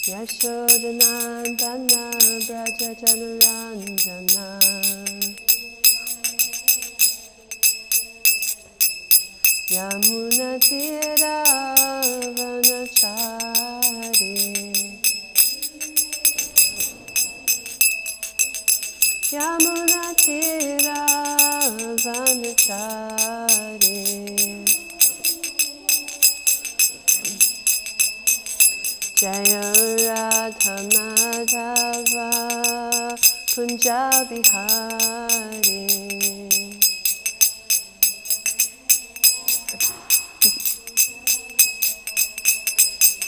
Yashodanandana Braja Janaranjana Yamuna Tira Vanachari Yamuna Tira Vanachari Jaya Radha Madhava Punjabi Hari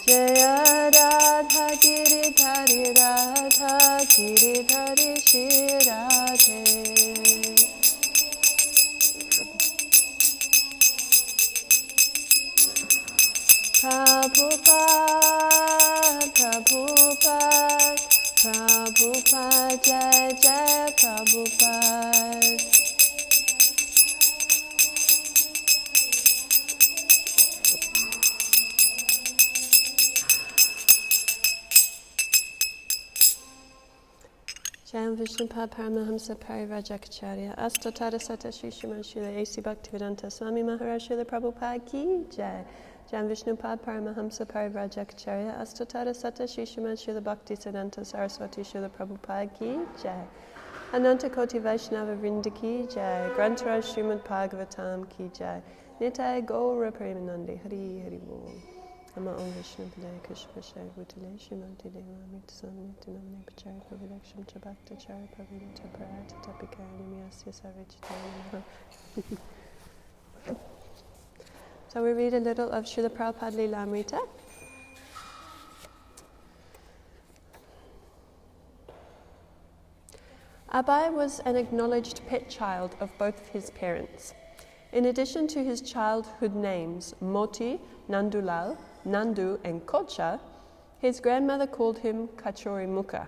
Jaya Radha Giridhari Radha Giridhari Shirade Prabhupada, Prabhupada, Prabhupada, Jai Jai Prabhupada. Jayam Vishnupad Paramahamsa Parivrajacharya Astatara Sata Shri Shriman Srila A.C. Bhaktivedanta Swami Maharaj Srila Prabhupada Ki Jai. Jayam Vishnupad Paramahamsa Parivrajacharya Astatara Sata Shri Shriman Srila Bhaktivedanta Saraswati Srila Prabhupada Ki Jai. Ananta Koti Vaishnava Vrinda Ki Jai. Grantaraj Srimad Bhagavatam Ki Jai. Nitai Gaura Premanandi Hari Hari Bol. Ama Om Vishnu Padaya Krishna Vishaya Bhutale Shrimanti Deva Amritasam Nitinamne Pachari Pravidaksham Chabhakta Chari Pravidata Parata Tapikari Miyasya Savachitana. So we read a little of Srila Prabhupada Lilamrita. Abai was an acknowledged pet child of both of his parents. In addition to his childhood names Moti, Nandulal, Nandu and Kocha, his grandmother called him Kachorimukhi,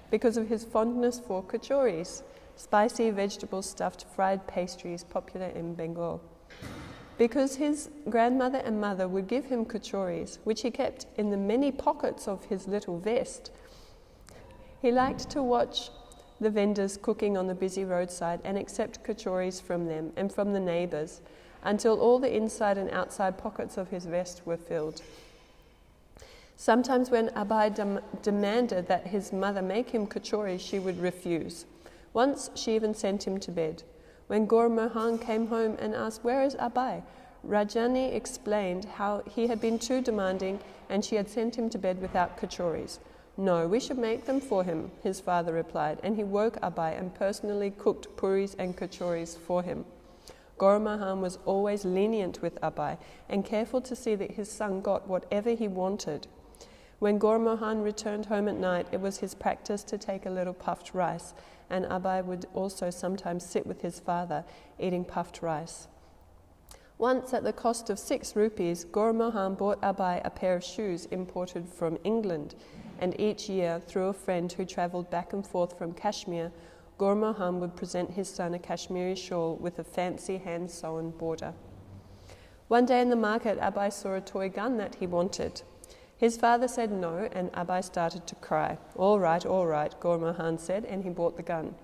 because of his fondness for kachoris, spicy vegetable stuffed fried pastries popular in Bengal. Because his grandmother and mother would give him kachoris, which he kept in the many pockets of his little vest, he liked to watch the vendors cooking on the busy roadside and accept kachoris from them and from the neighbours, until all the inside and outside pockets of his vest were filled. Sometimes when Abai demanded that his mother make him kachoris, she would refuse. Once she even sent him to bed. When Gaur Mohan came home and asked, "Where is Abai?" Rajani explained how he had been too demanding and she had sent him to bed without kachoris. "No, we should make them for him," his father replied, and he woke Abai and personally cooked puris and kachoris for him. Gaur Mohan was always lenient with Abai and careful to see that his son got whatever he wanted. When Gaur Mohan returned home at night, it was his practice to take a little puffed rice, and Abai would also sometimes sit with his father, eating puffed rice. Once, at the cost of 6 rupees, Gaur Mohan bought Abai a pair of shoes imported from England, and each year, through a friend who travelled back and forth from Kashmir, Gaur Mohan would present his son a Kashmiri shawl with a fancy hand-sewn border. One day in the market, Abai saw a toy gun that he wanted. His father said no, and Abai started to cry. All right, Gaur Mohan said, and he bought the gun.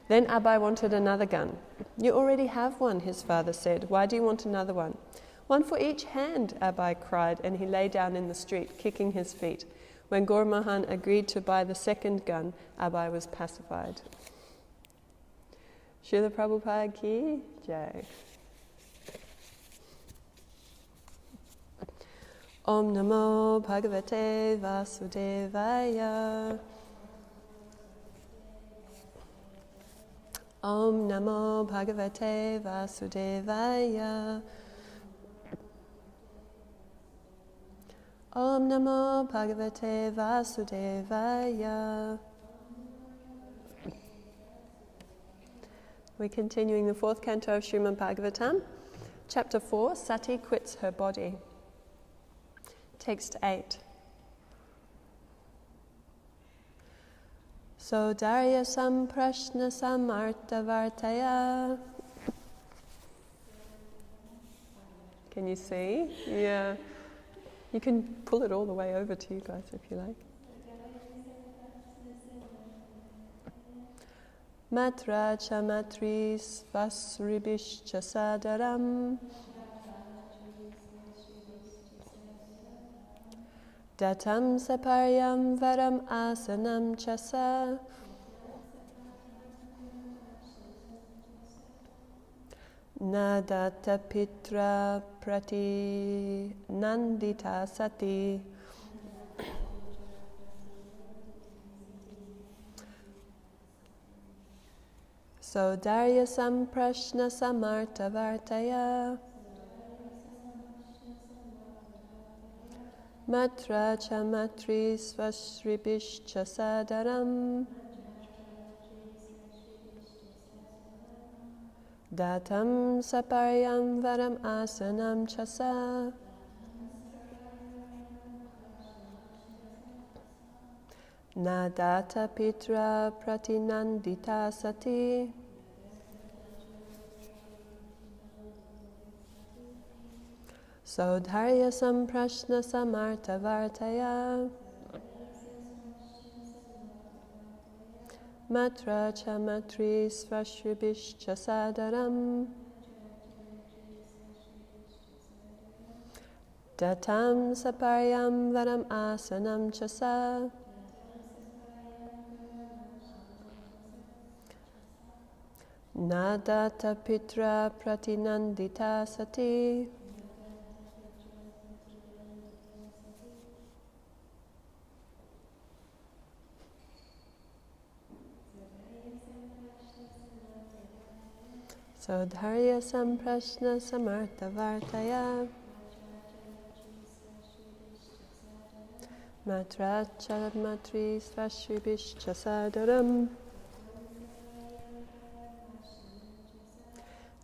Then Abai wanted another gun. "You already have one," his father said. "Why do you want another one?" "One for each hand," Abai cried, and he lay down in the street, kicking his feet. When Gaur Mohan agreed to buy the second gun, Abai was pacified. Srila Prabhupada Ki Jai. Om Namo Bhagavate Vasudevaya. Om Namo Bhagavate Vasudevaya. Om Namo Bhagavate Vasudevaya. We're continuing the 4th canto of Srimad Bhagavatam. Chapter 4, Sati quits her body. Text 8. Sodarya samprashna samartavartaya. Can you see? Yeah. You can pull it all the way over to you guys if you like. Matra cha matris vasribishcha sadaram datam saparyam varam asanam chasa nadata pitra prati nandita sati. So Darya Samprashna Samarta Vartaya Matra cha matri svashribishcha sadaram Datam saparyam varam asanam chasa Nadata pitra pratinandita sati. So Dharya Samprashna Samarta Vartaya Matra cha matri svashribishcha sadaram Datam saparyam varam asanam chasa Nadata pitra pratinandita sati. So Dharya Samprashna Samarta Vartaya Matra cha matri svashribishcha sadaram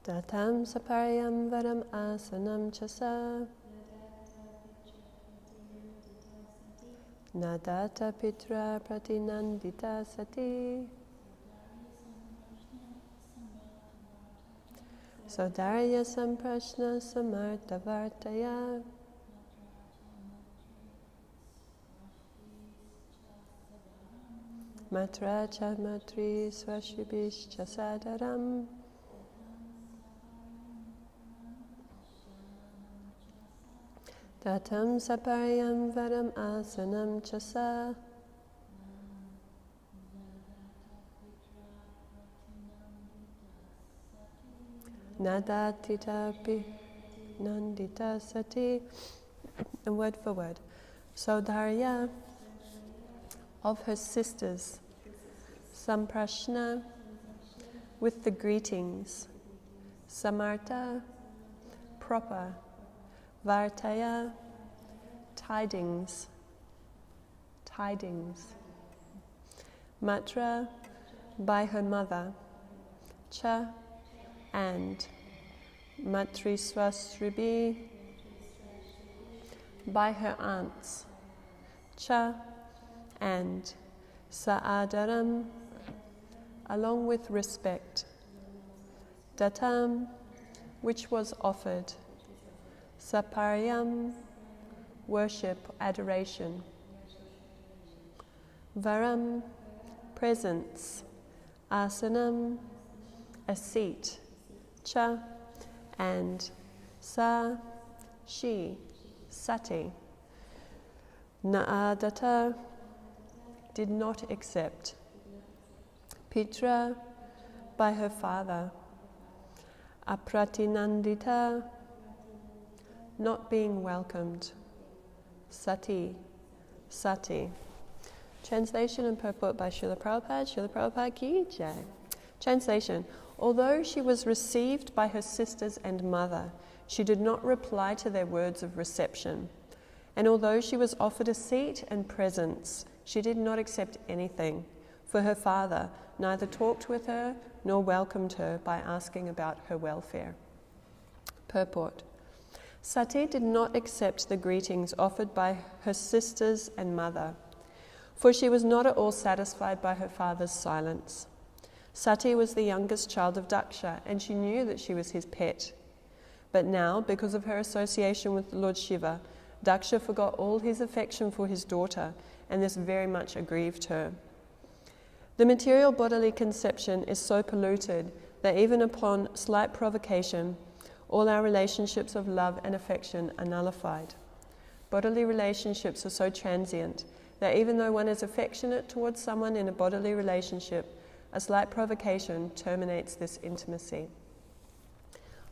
Datam saparyam varam asanam chasa Nadata pitra pratinandita sati. So Darya Samprashna Samarta Vartaya Matra cha matri svashribishcha sadaram Datam saparyam varam asanam chasa Nadatitapi nandita sati. And word for word. So Dharya, of her sisters, Samprashna, with the greetings, Samarta, proper, Vartaya, tidings, Matra, by her mother, Cha, and Matriswasribi, by her aunts, Cha, and Saadaram, along with respect, Datam, which was offered, Saparyam, worship, adoration, Varam, presence, Asanam, a seat, Cha, and Sa, she, Sati, Naadata, did not accept, Pitra, by her father, Apratinandita, not being welcomed, Sati. Translation and purport by Srila Prabhupada ki jai. Translation. Although she was received by her sisters and mother, she did not reply to their words of reception. And although she was offered a seat and presence, she did not accept anything, for her father neither talked with her nor welcomed her by asking about her welfare. Purport. Sati did not accept the greetings offered by her sisters and mother, for she was not at all satisfied by her father's silence. Sati was the youngest child of Daksha, and she knew that she was his pet. But now, because of her association with Lord Shiva, Daksha forgot all his affection for his daughter, and this very much aggrieved her. The material bodily conception is so polluted that even upon slight provocation, all our relationships of love and affection are nullified. Bodily relationships are so transient that even though one is affectionate towards someone in a bodily relationship, a slight provocation terminates this intimacy.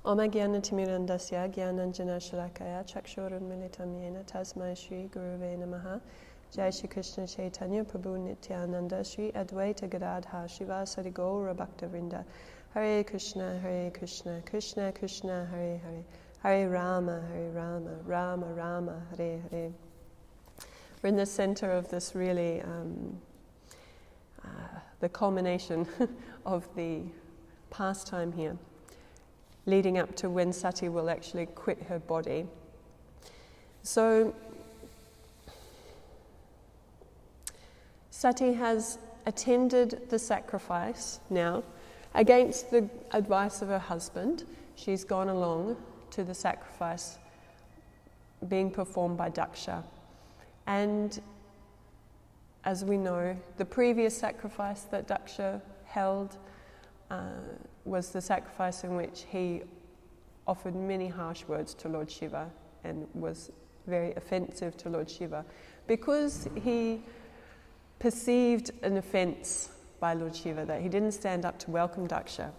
Om Jnana-timirandasya Jnananjana-shalakaya Chakshurunmilitam Yena Tasmai Shri Guruve Namaha. Jai Shri Krishna Chaitanya Prabhu Nityananda Shri Advaita Gadadha Shivasari Gaura Bhaktavrinda. Hare Krishna, Krishna Krishna, Hare Hare. Hare Rama, Rama Rama, Hare Hare. We're in the center of this really, the culmination of the pastime here, leading up to when Sati will actually quit her body. So, Sati has attended the sacrifice now. Against the advice of her husband, she's gone along to the sacrifice being performed by Daksha. And as we know, the previous sacrifice that Daksha held was the sacrifice in which he offered many harsh words to Lord Shiva and was very offensive to Lord Shiva because he perceived an offence by Lord Shiva, that he didn't stand up to welcome Daksha.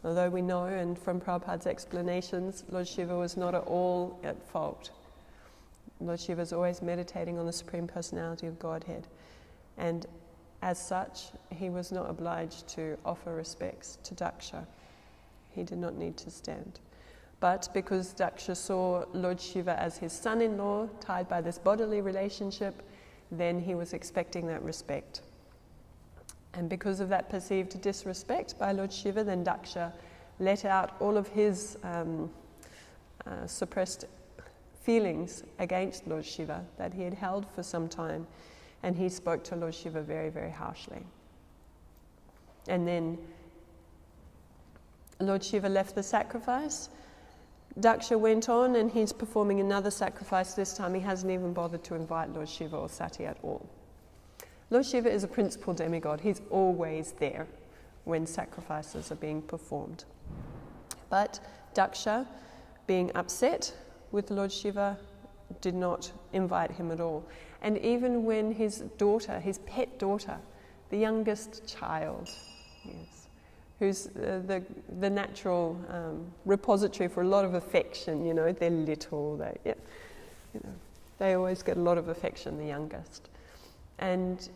Although we know, and from Prabhupada's explanations, Lord Shiva was not at all at fault. Lord Shiva is always meditating on the Supreme Personality of Godhead. And as such, he was not obliged to offer respects to Daksha. He did not need to stand. But because Daksha saw Lord Shiva as his son-in-law, tied by this bodily relationship, then he was expecting that respect. And because of that perceived disrespect by Lord Shiva, then Daksha let out all of his suppressed feelings against Lord Shiva that he had held for some time, and he spoke to Lord Shiva very, very harshly. And then Lord Shiva left the sacrifice. Daksha went on and he's performing another sacrifice. This time he hasn't even bothered to invite Lord Shiva or Sati at all. Lord Shiva is a principal demigod. He's always there when sacrifices are being performed. But Daksha, being upset with Lord Shiva, did not invite him at all. And even when his daughter, his pet daughter, the youngest child, yes, who's the natural repository for a lot of affection, you know, they're little, they always get a lot of affection, the youngest. And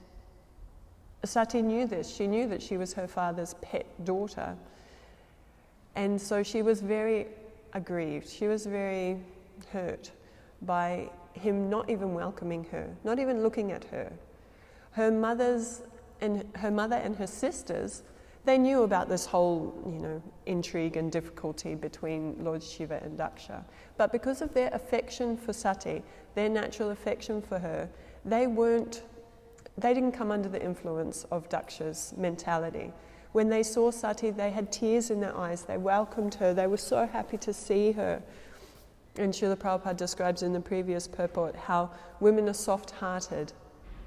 Sati knew this. She knew that she was her father's pet daughter. And so she was very aggrieved. She was very hurt by him not even welcoming her, not even looking at her. Her mother and her sisters, they knew about this whole, intrigue and difficulty between Lord Shiva and Daksha. But because of their affection for Sati, their natural affection for her, they didn't come under the influence of Daksha's mentality. When they saw Sati, they had tears in their eyes. They welcomed her. They were so happy to see her. And Srila Prabhupada describes in the previous purport how women are soft-hearted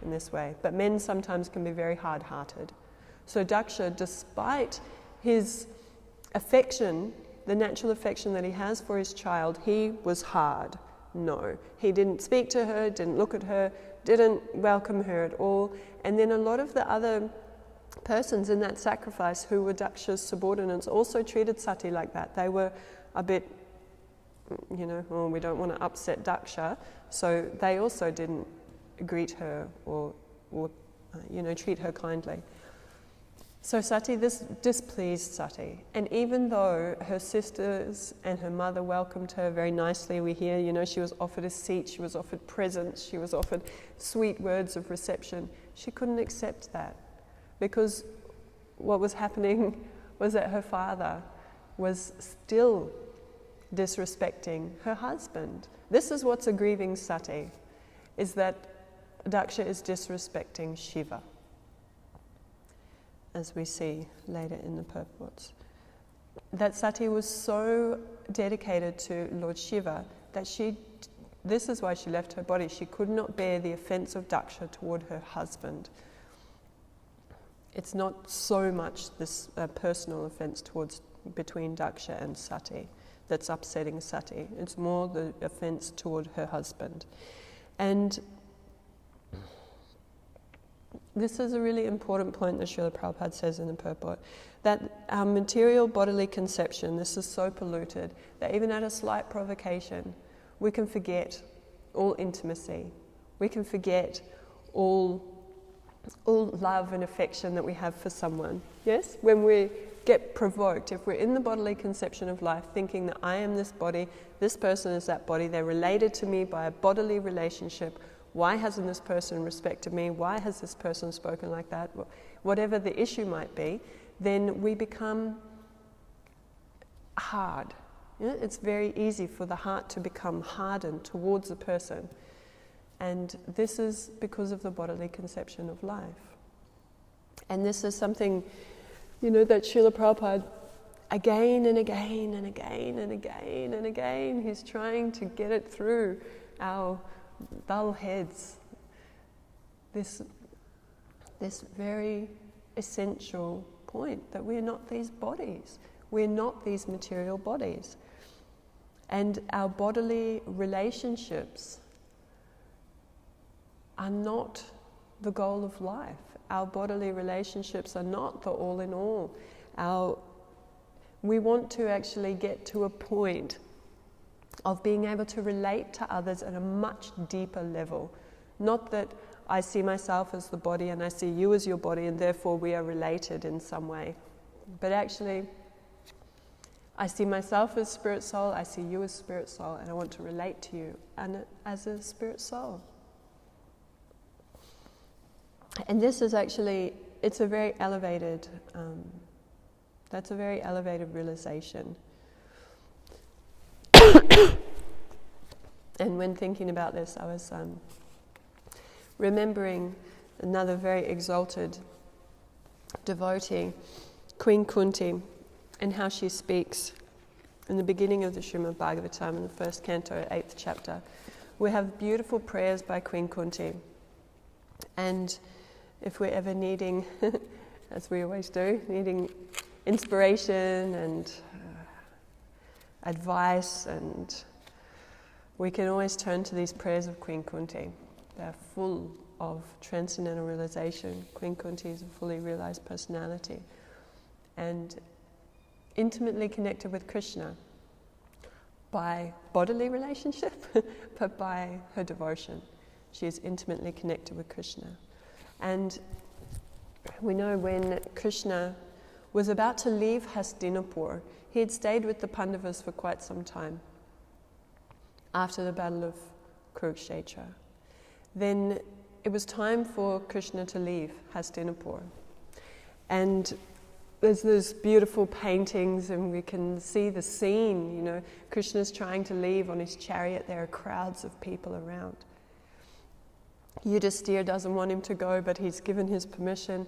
in this way, but men sometimes can be very hard-hearted. So Daksha, despite his affection, the natural affection that he has for his child, he was hard. No, he didn't speak to her, didn't look at her, didn't welcome her at all. And then a lot of the other persons in that sacrifice who were Daksha's subordinates also treated Sati like that. They were a bit, we don't want to upset Daksha, so they also didn't greet her or treat her kindly. So Sati, this displeased Sati. And even though her sisters and her mother welcomed her very nicely, we hear, she was offered a seat, she was offered presents, she was offered sweet words of reception, she couldn't accept that. Because what was happening was that her father was still disrespecting her husband. This is what's aggrieving Sati, is that Daksha is disrespecting Shiva, as we see later in the purports. That Sati was so dedicated to Lord Shiva that she this is why she left her body. She could not bear the offense of Daksha toward her husband. It's not so much this personal offense between Daksha and Sati that's upsetting Sati. It's more the offense toward her husband. And this is a really important point that Srila Prabhupada says in the purport, that our material bodily conception, this is so polluted, that even at a slight provocation, we can forget all intimacy. We can forget all love and affection that we have for someone. Yes? When we get provoked, if we're in the bodily conception of life, thinking that I am this body, this person is that body, they're related to me by a bodily relationship, why hasn't this person respected me? Why has this person spoken like that? Whatever the issue might be, then we become hard. Yeah? It's very easy for the heart to become hardened towards a person. And this is because of the bodily conception of life. And this is something, that Srila Prabhupada, again and again and again and again and again, he's trying to get it through our dull heads. This very essential point, that we're not these bodies. We're not these material bodies. And our bodily relationships are not the goal of life. Our bodily relationships are not the all in all. We want to actually get to a point of being able to relate to others at a much deeper level. Not that I see myself as the body and I see you as your body and therefore we are related in some way. But actually, I see myself as spirit soul, I see you as spirit soul, and I want to relate to you as a spirit soul. And this is actually, it's a very elevated, that's a very elevated realization. And when thinking about this, I was remembering another very exalted devotee, Queen Kunti, and how she speaks in the beginning of the Srimad Bhagavatam, in the first canto, 8th chapter. We have beautiful prayers by Queen Kunti. And if we're ever needing, as we always do, needing inspiration and advice, and we can always turn to these prayers of Queen Kunti. They're full of transcendental realization. Queen Kunti is a fully realized personality and intimately connected with Krishna by bodily relationship, but by her devotion. She is intimately connected with Krishna. And we know when Krishna was about to leave Hastinapur, he had stayed with the Pandavas for quite some time after the Battle of Kurukshetra. Then it was time for Krishna to leave Hastinapur. And there's those beautiful paintings and we can see the scene, Krishna's trying to leave on his chariot, there are crowds of people around. Yudhisthira doesn't want him to go, but he's given his permission.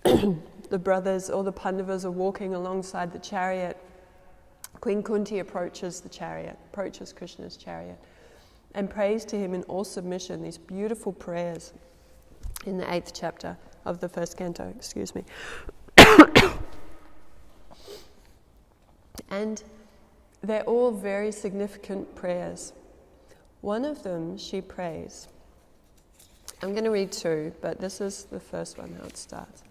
The brothers, all the Pandavas are walking alongside the chariot. Queen Kunti approaches Krishna's chariot, and prays to him in all submission these beautiful prayers in the 8th chapter of the first canto, And they're all very significant prayers. One of them she prays. I'm going to read two, but this is the first one, how it starts.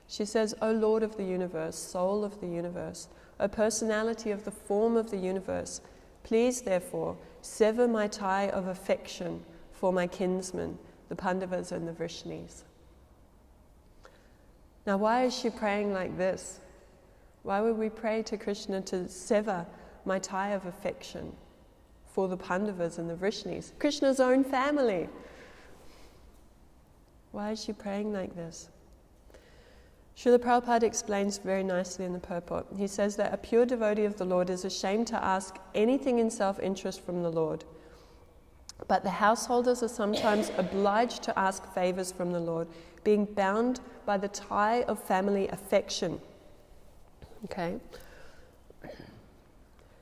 She says, O Lord of the universe, soul of the universe, O personality of the form of the universe, please therefore sever my tie of affection for my kinsmen, the Pandavas and the Vrishnis. Now why is she praying like this? Why would we pray to Krishna to sever my tie of affection for the Pandavas and the Vrishnis? Krishna's own family. Why is she praying like this? Srila Prabhupada explains very nicely in the purport. He says that a pure devotee of the Lord is ashamed to ask anything in self-interest from the Lord. But the householders are sometimes obliged to ask favors from the Lord, being bound by the tie of family affection. Okay?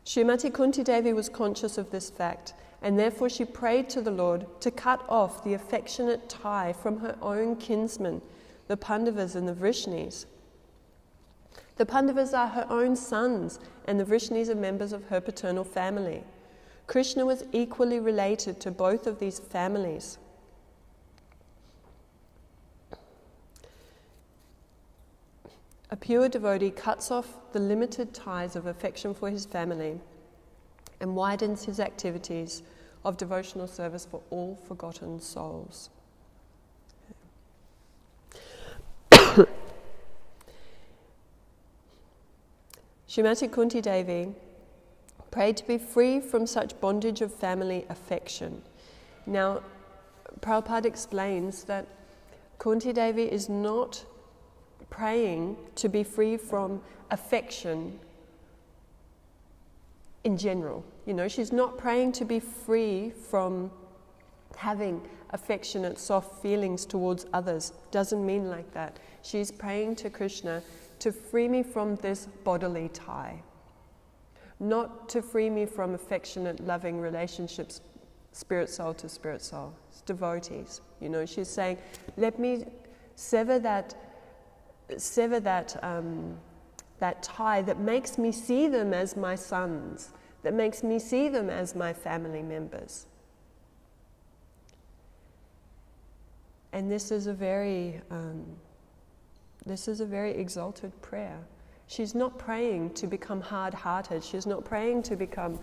Srimati Kunti Devi was conscious of this fact, and therefore she prayed to the Lord to cut off the affectionate tie from her own kinsmen, the Pandavas and the Vrishnis. The Pandavas are her own sons, and the Vrishnis are members of her paternal family. Krishna was equally related to both of these families. A pure devotee cuts off the limited ties of affection for his family and widens his activities of devotional service for all forgotten souls. Srimati Kunti Devi prayed to be free from such bondage of family affection. Now, Prabhupada explains that Kunti Devi is not praying to be free from affection in general. You know, she's not praying to be free from having affectionate, soft feelings towards others. Doesn't mean like that. She's praying to Krishna to free me from this bodily tie. Not to free me from affectionate, loving relationships, spirit soul to spirit soul. It's devotees. You know, she's saying, let me sever that tie that makes me see them as my sons, that makes me see them as my family members. And this is a very exalted prayer. She's not praying to become hard-hearted. She's not praying to become,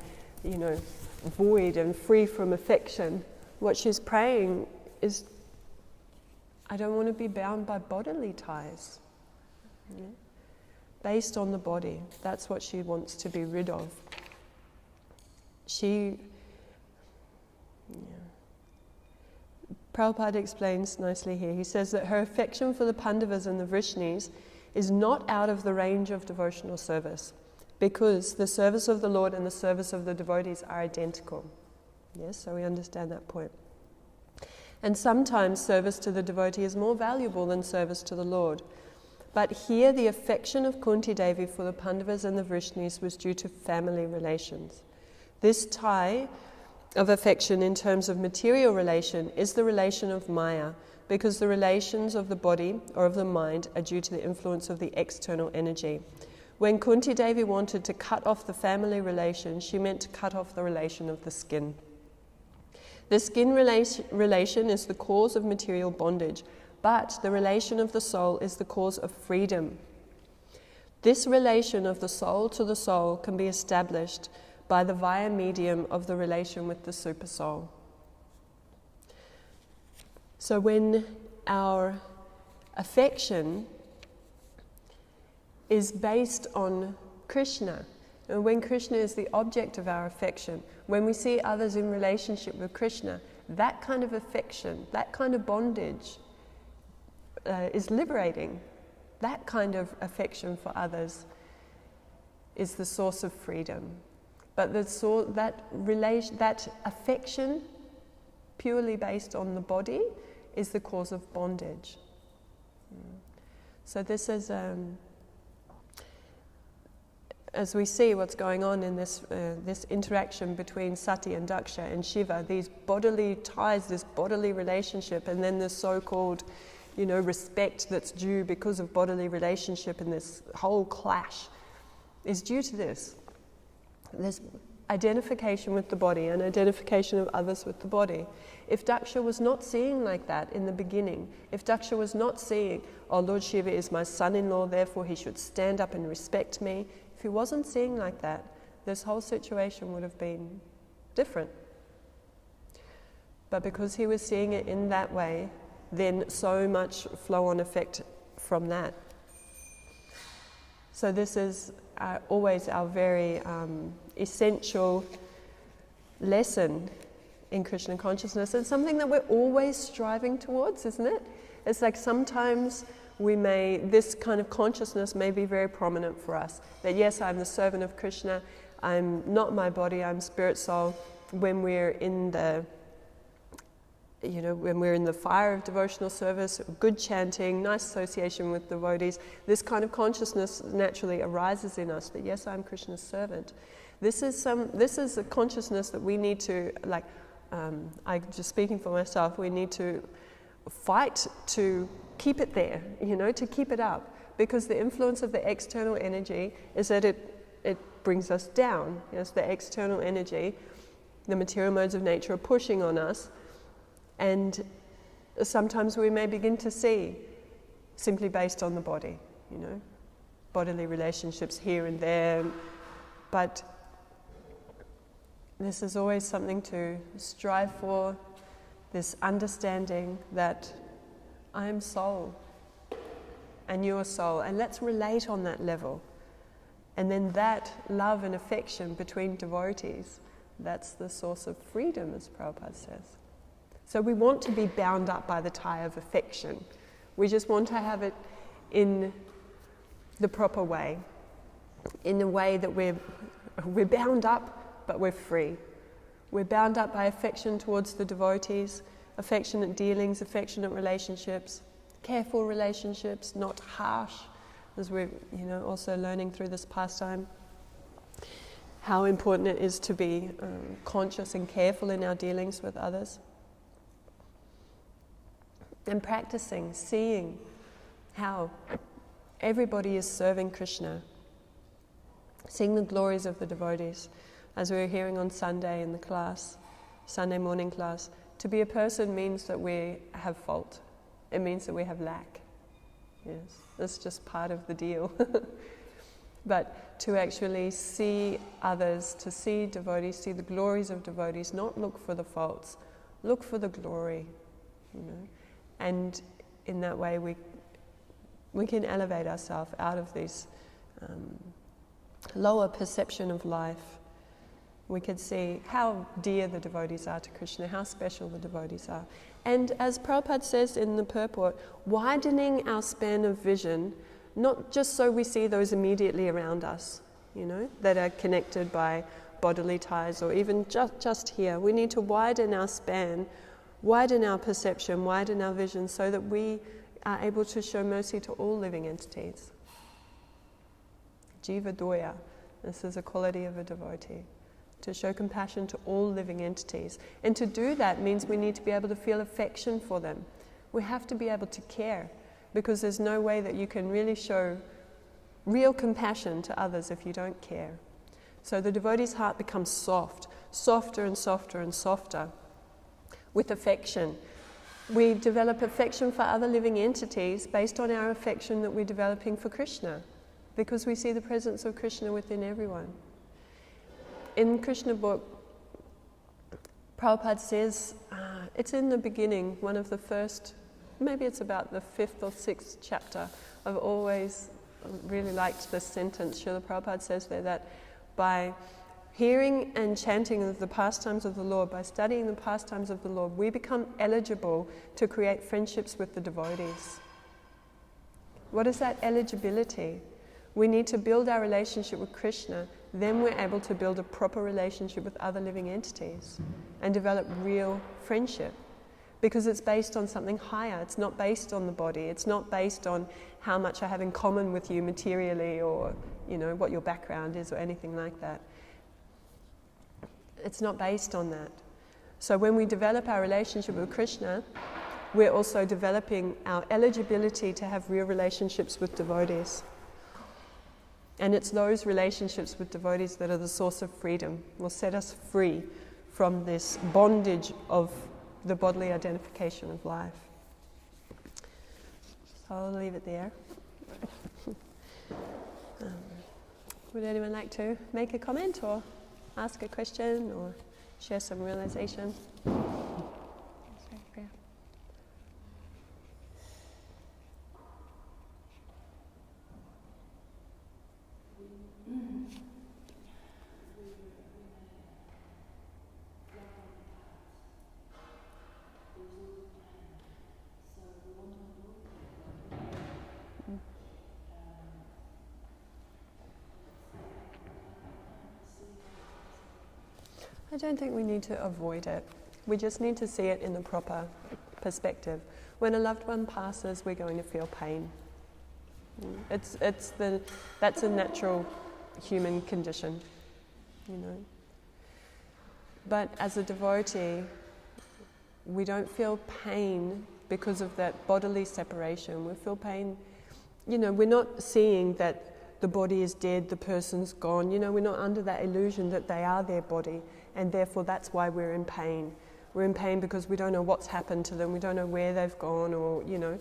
void and free from affection. What she's praying is, I don't want to be bound by bodily ties. Yeah. Based on the body. That's what she wants to be rid of. Prabhupada explains nicely here. He says that her affection for the Pandavas and the Vrishnis is not out of the range of devotional service, because the service of the Lord and the service of the devotees are identical. Yes, so we understand that point. And sometimes service to the devotee is more valuable than service to the Lord. But here the affection of Kunti Devi for the Pandavas and the Vrishnis was due to family relations. This tie of affection in terms of material relation is the relation of Maya, because the relations of the body or of the mind are due to the influence of the external energy. When Kunti Devi wanted to cut off the family relation, she meant to cut off the relation of the skin. The skin relation is the cause of material bondage, but the relation of the soul is the cause of freedom. This relation of the soul to the soul can be established by the via medium of the relation with the supersoul. So when our affection is based on Krishna, and when Krishna is the object of our affection, when we see others in relationship with Krishna, that kind of affection, that kind of bondage is liberating. That kind of affection for others is the source of freedom. But that affection, purely based on the body, is the cause of bondage. So this is, as we see what's going on in this interaction between Sati and Daksha and Shiva, these bodily ties, this bodily relationship, and then this so-called, respect that's due because of bodily relationship, and this whole clash is due to this identification with the body and identification of others with the body. If Daksha was not seeing like that in the beginning, if Daksha was not seeing, oh, Lord Shiva is my son-in-law, therefore he should stand up and respect me, if he wasn't seeing like that, this whole situation would have been different. But because he was seeing it in that way, then so much flow-on effect from that. So this is always our very essential lesson in Krishna consciousness, and something that we're always striving towards, isn't it? It's like sometimes this kind of consciousness may be very prominent for us, that yes, I'm the servant of Krishna, I'm not my body, I'm spirit soul. When we're in the fire of devotional service, good chanting, nice association with devotees, this kind of consciousness naturally arises in us that yes, I'm Krishna's servant. This is a consciousness that we need to, I'm just speaking for myself, we need to fight to keep it there, to keep it up. Because the influence of the external energy is that it brings us down. Yes, the external energy, the material modes of nature are pushing on us, and sometimes we may begin to see simply based on the body, bodily relationships here and there, but this is always something to strive for, this understanding that I am soul and you are soul, and let's relate on that level. And then that love and affection between devotees, that's the source of freedom, as Prabhupada says. So we want to be bound up by the tie of affection. We just want to have it in the proper way, in a way that we're bound up, but we're free. We're bound up by affection towards the devotees, affectionate dealings, affectionate relationships, careful relationships, not harsh, as we're also learning through this pastime, how important it is to be conscious and careful in our dealings with others. And practicing, seeing how everybody is serving Krishna, seeing the glories of the devotees, as we were hearing on Sunday in the class, Sunday morning class. To be a person means that we have fault. It means that we have lack. Yes, that's just part of the deal. But to actually see others, to see devotees, see the glories of devotees, not look for the faults, look for the glory, And in that way we can elevate ourselves out of this lower perception of life. We can see how dear the devotees are to Krishna, how special the devotees are. And as Prabhupada says in the purport, widening our span of vision, not just so we see those immediately around us, that are connected by bodily ties or even just here. We need to widen our span, widen our perception, widen our vision so that we are able to show mercy to all living entities. Jiva doya, this is a quality of a devotee. To show compassion to all living entities. And to do that means we need to be able to feel affection for them. We have to be able to care, because there's no way that you can really show real compassion to others if you don't care. So the devotee's heart becomes soft, softer and softer and softer with affection. We develop affection for other living entities based on our affection that we're developing for Krishna, because we see the presence of Krishna within everyone. In Krishna book, Prabhupada says, it's in the beginning, one of the first, maybe it's about the 5th or 6th chapter. I've always really liked this sentence. Srila Prabhupada says there that by hearing and chanting of the pastimes of the Lord, by studying the pastimes of the Lord, we become eligible to create friendships with the devotees. What is that eligibility? We need to build our relationship with Krishna, then we're able to build a proper relationship with other living entities and develop real friendship, because it's based on something higher. It's not based on the body. It's not based on how much I have in common with you materially or, what your background is or anything like that. It's not based on that. So when we develop our relationship with Krishna, we're also developing our eligibility to have real relationships with devotees. And it's those relationships with devotees that are the source of freedom, will set us free from this bondage of the bodily identification of life. So I'll leave it there. Would anyone like to make a comment or ask a question or share some realization? I don't think we need to avoid it. We just need to see it in the proper perspective. When a loved one passes, we're going to feel pain. That's a natural human condition. you know. But as a devotee, we don't feel pain because of that bodily separation. We feel pain, you know, we're not seeing that the body is dead, the person's gone, you know, we're not under that illusion that they are their body, and therefore that's why we're in pain. We're in pain because we don't know what's happened to them, we don't know where they've gone, or, you know,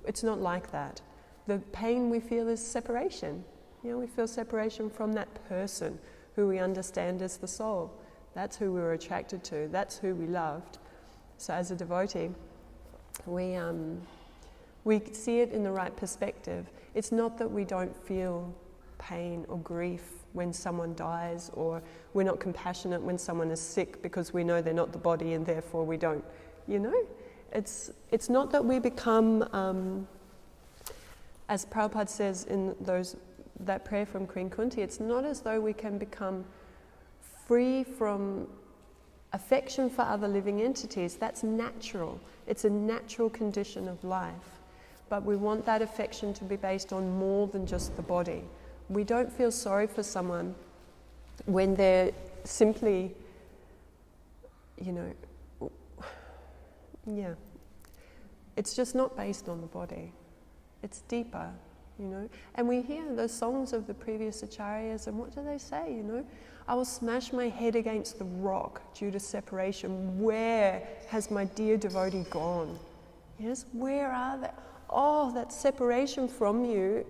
it's not like that. The pain we feel is separation. You know, we feel separation from that person who we understand as the soul. That's who we were attracted to, that's who we loved. So as a devotee, we see it in the right perspective. It's not that we don't feel pain or grief when someone dies, or we're not compassionate when someone is sick because we know they're not the body and therefore we don't, you know? It's not that we become, as Prabhupada says in that prayer from Queen Kunti, it's not as though we can become free from affection for other living entities. That's natural. It's a natural condition of life. But we want that affection to be based on more than just the body. We don't feel sorry for someone when they're simply, you know, yeah. It's just not based on the body. It's deeper, you know. And we hear the songs of the previous acharyas, and what do they say, you know? I will smash my head against the rock due to separation. Where has my dear devotee gone? Yes, where are they? Oh, that separation from you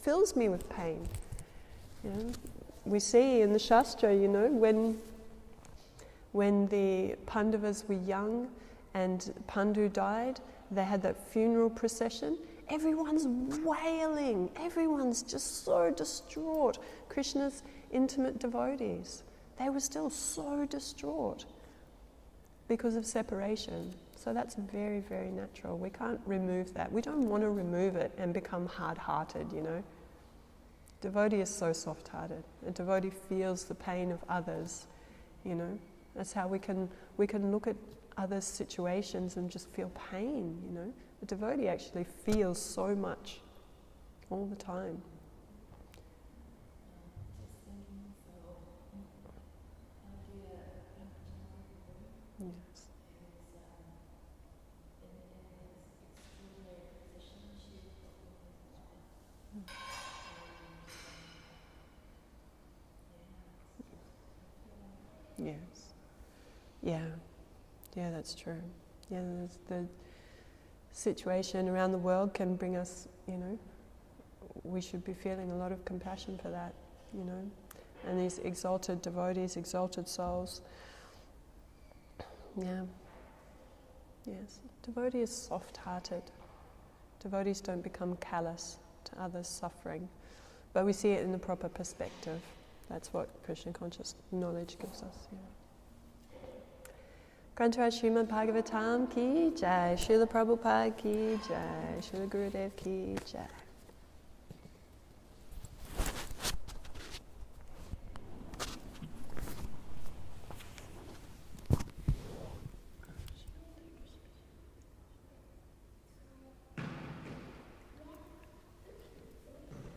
fills me with pain. You know, we see in the Shastra, you know, when the Pandavas were young and Pandu died, they had that funeral procession. Everyone's wailing. Everyone's just so distraught. Krishna's intimate devotees, they were still so distraught because of separation. So that's very, very natural. We can't remove that. We don't want to remove it and become hard-hearted, you know. Devotee is so soft-hearted. A devotee feels the pain of others, you know. That's how we can look at others' situations and just feel pain, you know. The devotee actually feels so much all the time. Yes. Yes. Yeah. Yeah, that's true. Yeah, the situation around the world can bring us, you know, we should be feeling a lot of compassion for that, you know. And these exalted devotees, exalted souls. Yeah. Yes. Devotee is soft-hearted. Devotees don't become callous to others' suffering. But we see it in the proper perspective. That's what Krishna conscious knowledge gives us. Yeah. Grantaraj Srimad Bhagavatam ki jai, Srila Prabhupada ki jai, Srila Gurudev ki jai.